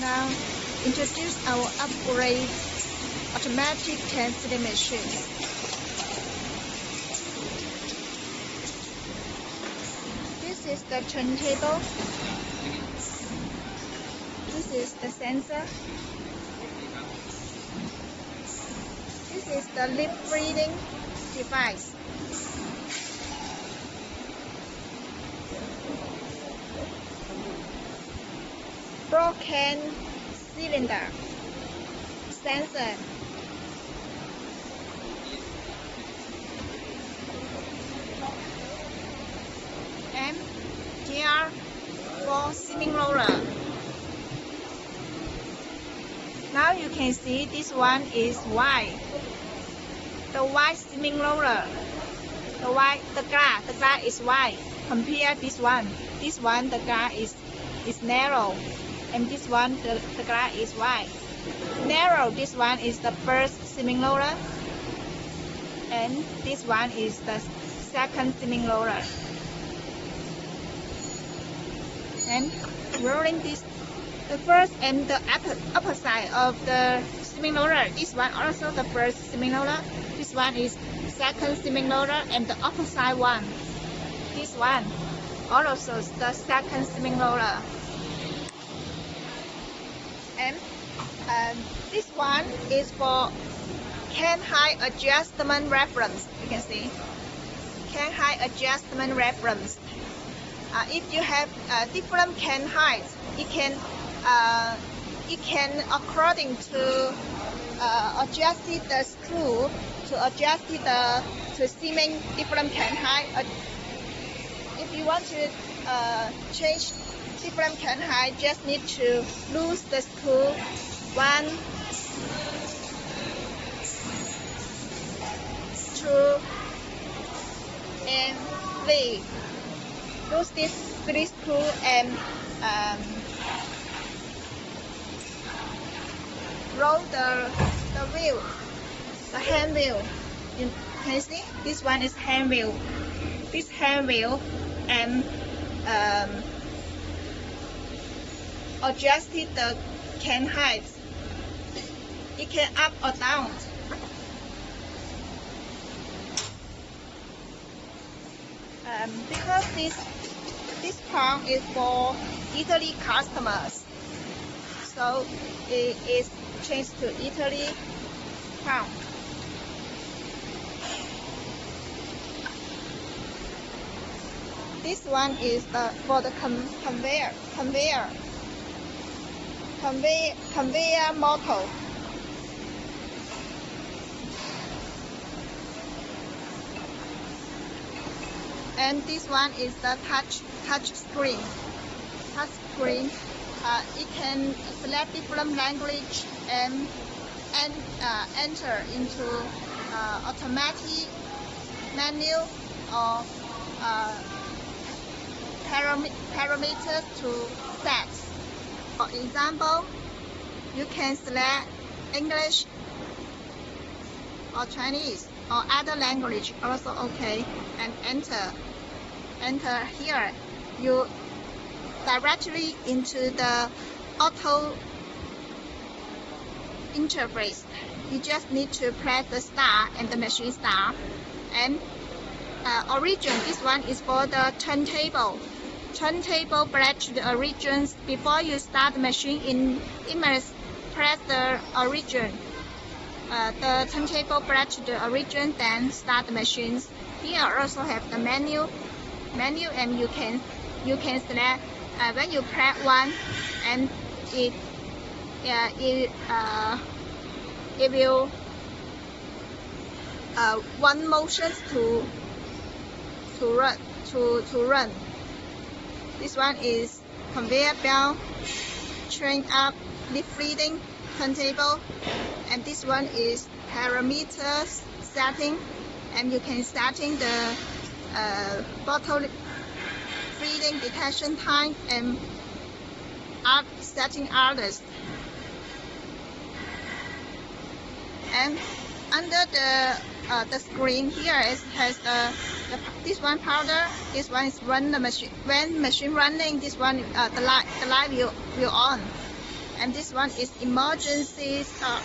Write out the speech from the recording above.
Now, introduce our upgrade automatic canceling machine. This is the turntable. This is the sensor. This is the lip reading device. Broken cylinder sensor. And gear for seaming roller. Now you can see this one is white. The white seaming roller. The glass is white. Compare this one. This one the glass is narrow. And this one the glass is wide. Narrow, this one is the first seaming roller, and this one is the second seaming roller. And rolling this, the first and the upper side of the seaming roller. This one also the first seaming roller. This one is second seaming roller, and the upper side one. This one also the second seaming roller. And this one is for can height adjustment reference. You can see can height adjustment reference. If you have different can heights, it can according to adjust the screw to adjust to seaming different can height. If you want to change different can height, just need to loose the screw 1, 2, and 3. Loose this 3 screw and roll the wheel, the hand wheel. You can see this one is hand wheel. This hand wheel and adjusted the can height. It can up or down. Because this part is for Italy customers, so it is changed to Italy pound. This one is for the conveyor motor. And this one is the touch screen. Touch screen. It can select different language and enter into automatic menu or parameters to set. For example, you can select English or Chinese or other language also okay, and enter here. You directly into the auto interface. You just need to press the star and the machine start. And origin, this one is for the turntable. Turntable back to the origin. Before you start the machine, it must press the origin. The turntable back to the origin, then start the machines. Here also have the menu, and you can select when you press 1, and it will one motion to run. This one is conveyor belt, train up, lip reading, turntable, and this one is parameters setting, and you can setting the bottle reading detection time and setting others. And under the screen here has this one powder. This one is run the machine. When machine running, this one the light will on. and this one is emergency stop.